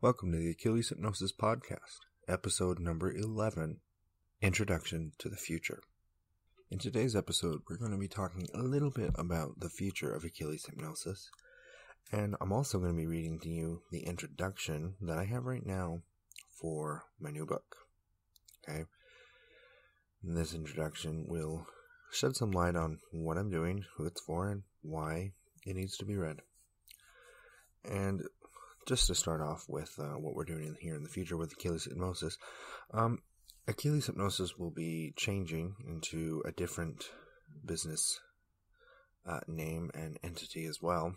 Welcome to the Achilles Hypnosis Podcast, episode number 11, Introduction to the Future. In today's episode, we're going to be talking a little bit about the future of Achilles Hypnosis, and I'm also going to be reading to you the introduction that I have right now for my new book. Okay? And this introduction will shed some light on what I'm doing, who it's for, and why it needs to be read. And just to start off with what we're doing here in the future with Achilles Hypnosis, Achilles Hypnosis will be changing into a different business name and entity as well.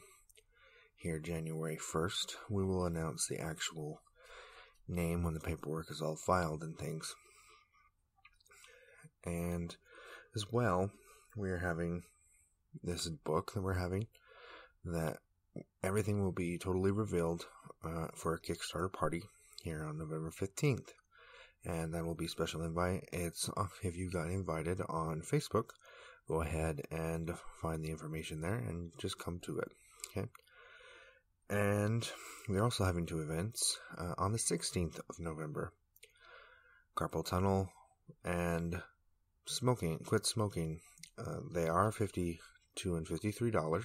Here, January 1st, we will announce the actual name when the paperwork is all filed and things. And as well, we're having this book that we're having that everything will be totally revealed for a Kickstarter party here on November 15th. And that will be special invite. It's if you got invited on Facebook, go ahead and find the information there and just come to it. Okay. And we're also having two events on the 16th of November. Carpal tunnel and quit smoking. They are $52 and $53.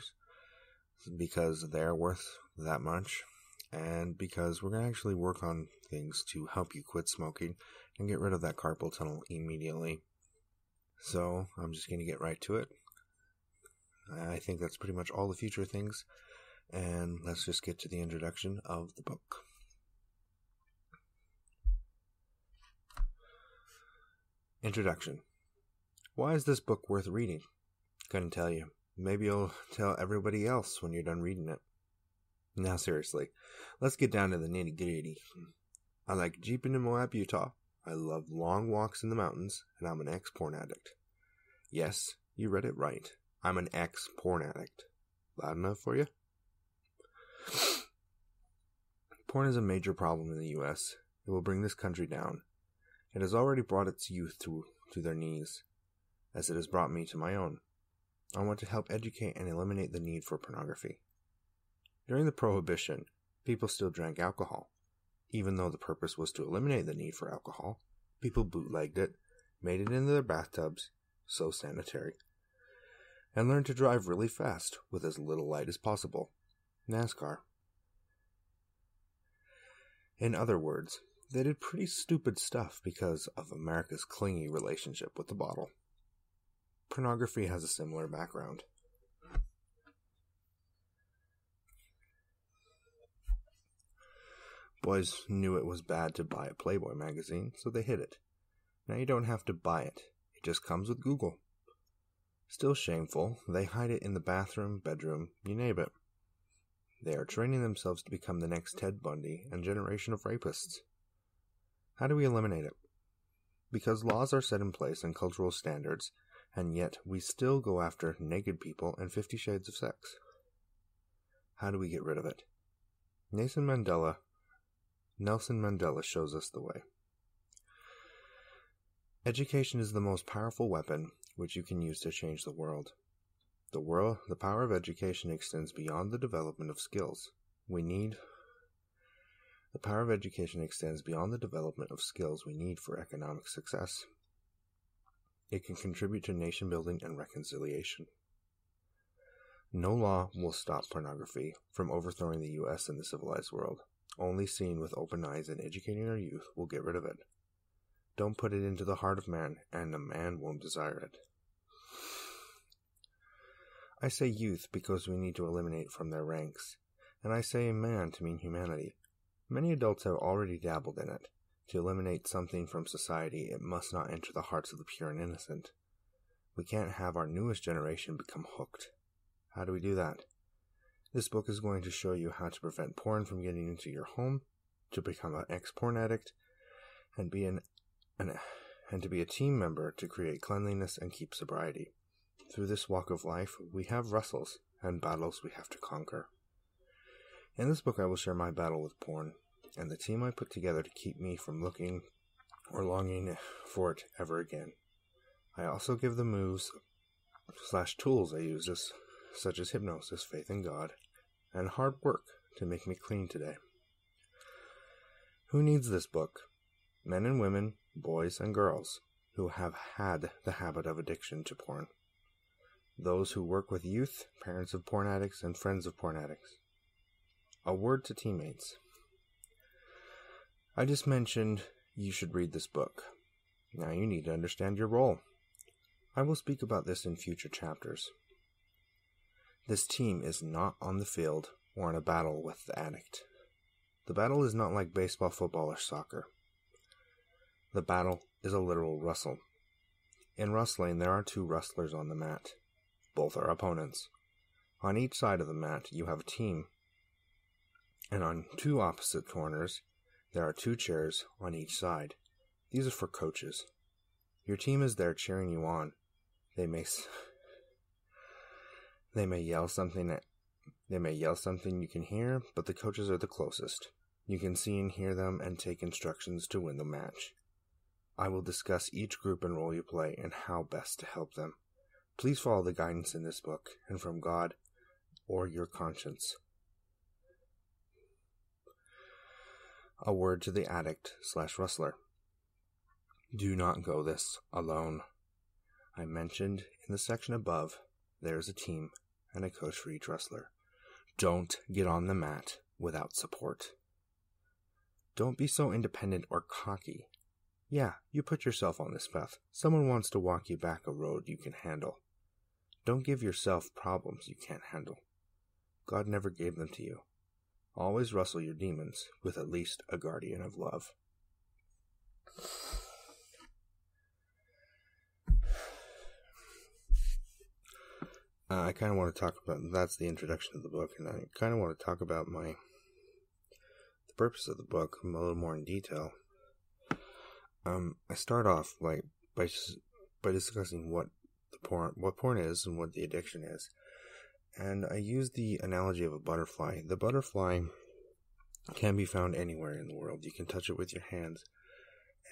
Because they're worth that much, and because we're going to actually work on things to help you quit smoking and get rid of that carpal tunnel immediately. So I'm just going to get right to it. I think that's pretty much all the future things, and let's just get to the introduction of the book. Introduction. Why is this book worth reading? Couldn't tell you. Maybe you'll tell everybody else when you're done reading it. Now seriously, let's get down to the nitty-gritty. I like jeeping in Moab, Utah. I love long walks in the mountains, and I'm an ex-porn addict. Yes, you read it right. I'm an ex-porn addict. Loud enough for you? Porn is a major problem in the U.S. It will bring this country down. It has already brought its youth to their knees, as it has brought me to my own. I want to help educate and eliminate the need for pornography. During the Prohibition, people still drank alcohol. Even though the purpose was to eliminate the need for alcohol, people bootlegged it, made it into their bathtubs, so sanitary, and learned to drive really fast with as little light as possible. NASCAR. In other words, they did pretty stupid stuff because of America's clingy relationship with the bottle. Pornography has a similar background. Boys knew it was bad to buy a Playboy magazine, so they hid it. Now you don't have to buy it. It just comes with Google. Still shameful, they hide it in the bathroom, bedroom, you name it. They are training themselves to become the next Ted Bundy and generation of rapists. How do we eliminate it? Because laws are set in place and cultural standards, and yet we still go after naked people and 50 Shades of Sex. How do we get rid of it? Nelson Mandela shows us the way. Education is the most powerful weapon which you can use to change the world. The power of education extends beyond the development of skills. The power of education extends beyond the development of skills we need for economic success. It can contribute to nation building and reconciliation. No law will stop pornography from overthrowing the U.S. and the civilized world. Only seeing with open eyes and educating our youth will get rid of it. Don't put it into the heart of man, and a man won't desire it. I say youth because we need to eliminate from their ranks, and I say man to mean humanity. Many adults have already dabbled in it. To eliminate something from society, it must not enter the hearts of the pure and innocent. We can't have our newest generation become hooked. How do we do that? This book is going to show you how to prevent porn from getting into your home, to become an ex-porn addict, and to be a team member to create cleanliness and keep sobriety. Through this walk of life, we have wrestles and battles we have to conquer. In this book, I will share my battle with porn, and the team I put together to keep me from looking or longing for it ever again. I also give the moves/tools I use, such as hypnosis, faith in God, and hard work to make me clean today. Who needs this book? Men and women, boys and girls, who have had the habit of addiction to porn. Those who work with youth, parents of porn addicts, and friends of porn addicts. A word to teammates. I just mentioned you should read this book. Now you need to understand your role. I will speak about this in future chapters. This team is not on the field or in a battle with the addict. The battle is not like baseball, football, or soccer. The battle is a literal wrestle. In wrestling, there are 2 wrestlers on the mat. Both are opponents. On each side of the mat, you have a team. And on 2 opposite corners, there are 2 chairs on each side. These are for coaches. Your team is there cheering you on. They may yell something you can hear, but the coaches are the closest. You can see and hear them and take instructions to win the match. I will discuss each group and role you play and how best to help them. Please follow the guidance in this book and from God or your conscience. A word to the addict/wrestler. Do not go this alone. I mentioned in the section above, there is a team and a coach for each wrestler. Don't get on the mat without support. Don't be so independent or cocky. Yeah, you put yourself on this path. Someone wants to walk you back a road you can handle. Don't give yourself problems you can't handle. God never gave them to you. Always wrestle your demons with at least a guardian of love. I kind of want to talk about, that's the introduction of the book, and I kind of want to talk about the purpose of the book a little more in detail. I start off by discussing what porn is and what the addiction is. And I use the analogy of a butterfly. The butterfly can be found anywhere in the world. You can touch it with your hands,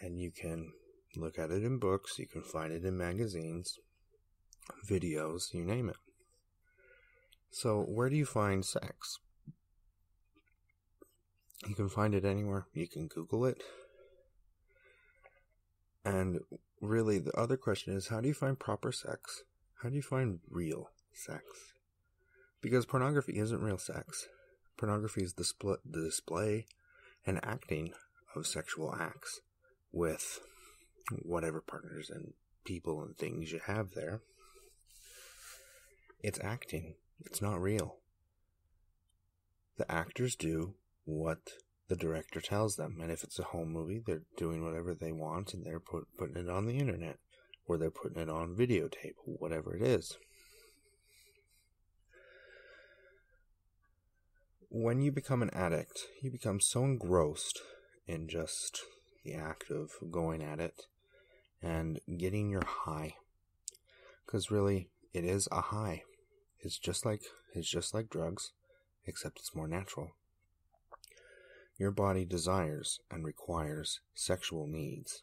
and you can look at it in books, you can find it in magazines, videos, you name it. So where do you find sex? You can find it anywhere. You can Google it. And really, the other question is, how do you find proper sex? How do you find real sex? Because pornography isn't real sex. Pornography is the display and acting of sexual acts with whatever partners and people and things you have there. It's acting. It's not real. The actors do what the director tells them, and if it's a home movie, they're doing whatever they want, and they're putting it on the internet, or they're putting it on videotape, whatever it is. When you become an addict, you become so engrossed in just the act of going at it and getting your high, because really, it is a high. It's just like drugs, except it's more natural. Your body desires and requires sexual needs,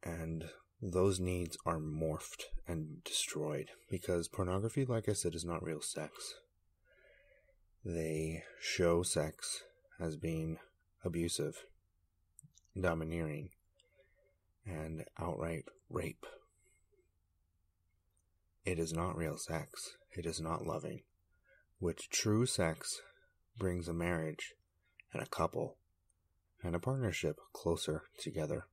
and those needs are morphed and destroyed, because pornography, like I said, is not real sex. They show sex as being abusive, domineering, and outright rape. It is not real sex. It is not loving. Which true sex brings a marriage and a couple and a partnership closer together.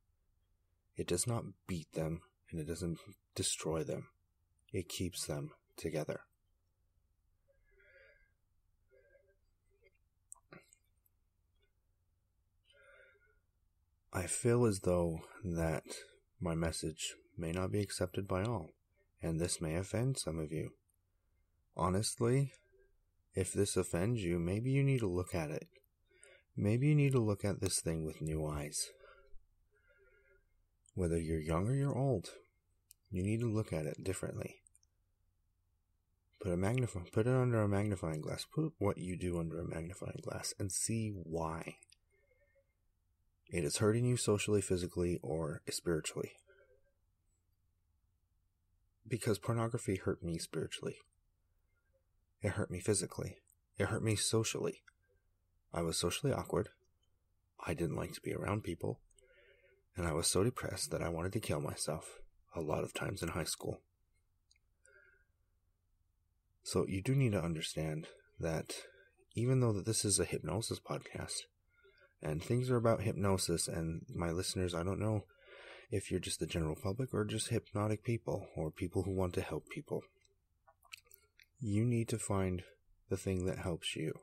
It does not beat them, and it doesn't destroy them. It keeps them together. I feel as though that my message may not be accepted by all, and this may offend some of you. Honestly, if this offends you, maybe you need to look at it. Maybe you need to look at this thing with new eyes. Whether you're young or you're old, you need to look at it differently. Put it under a magnifying glass. Put what you do under a magnifying glass and see why it is hurting you socially, physically, or spiritually. Because pornography hurt me spiritually. It hurt me physically. It hurt me socially. I was socially awkward. I didn't like to be around people, and I was so depressed that I wanted to kill myself a lot of times in high school. So you do need to understand that even though that this is a hypnosis podcast, and things are about hypnosis, and my listeners, I don't know if you're just the general public or just hypnotic people or people who want to help people. You need to find the thing that helps you.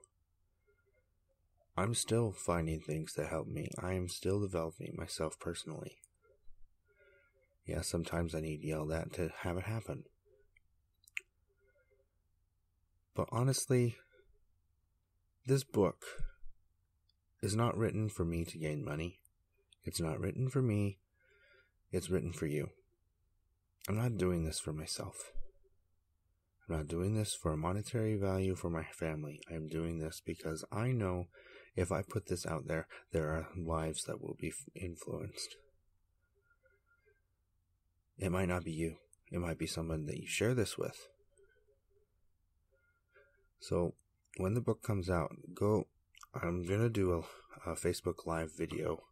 I'm still finding things that help me. I am still developing myself personally. Yeah, sometimes I need yelled at to have it happen. But honestly, this book is not written for me to gain money. It's not written for me. It's written for you. I'm not doing this for myself. I'm not doing this for a monetary value for my family. I'm doing this because I know if I put this out there, there are lives that will be influenced. It might not be you. It might be someone that you share this with. So, when the book comes out, I'm going to do a Facebook Live video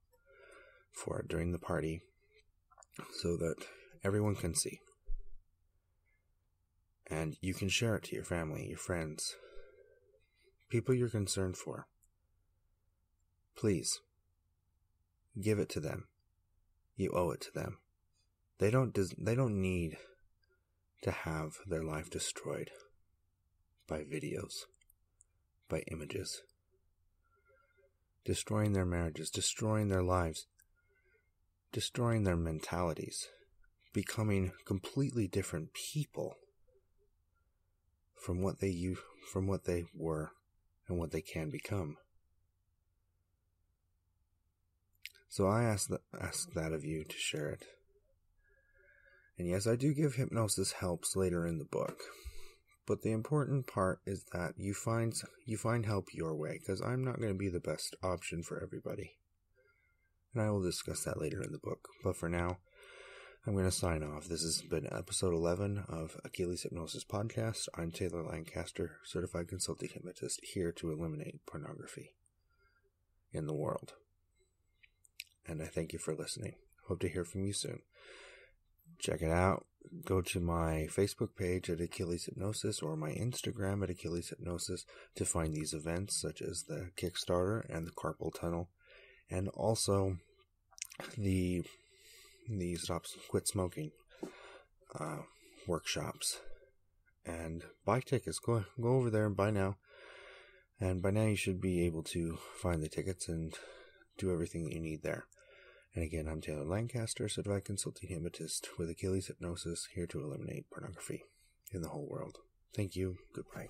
for it during the party so that everyone can see. And you can share it to your family, your friends, people you're concerned for. Please, give it to them. You owe it to them. They don't need to have their life destroyed by videos, by images, destroying their marriages, destroying their lives, destroying their mentalities, becoming completely different people from what they were and what they can become. So I ask that of you to share it. And yes, I do give hypnosis helps later in the book. But the important part is that you find help your way, because I'm not going to be the best option for everybody. And I will discuss that later in the book. But for now, I'm going to sign off. This has been episode 11 of Achilles Hypnosis Podcast. I'm Taylor-Lancaster, certified consulting hypnotist, here to eliminate pornography in the world. And I thank you for listening. Hope to hear from you soon. Check it out. Go to my Facebook page at Achilles Hypnosis or my Instagram at Achilles Hypnosis to find these events such as the Kickstarter and the Carpal Tunnel, and also the Quit Smoking workshops. And buy tickets. Go over there and buy now. And by now you should be able to find the tickets and do everything that you need there. And again, I'm Taylor-Lancaster, certified consulting hypnotist with Achilles Hypnosis, here to eliminate pornography in the whole world. Thank you. Goodbye.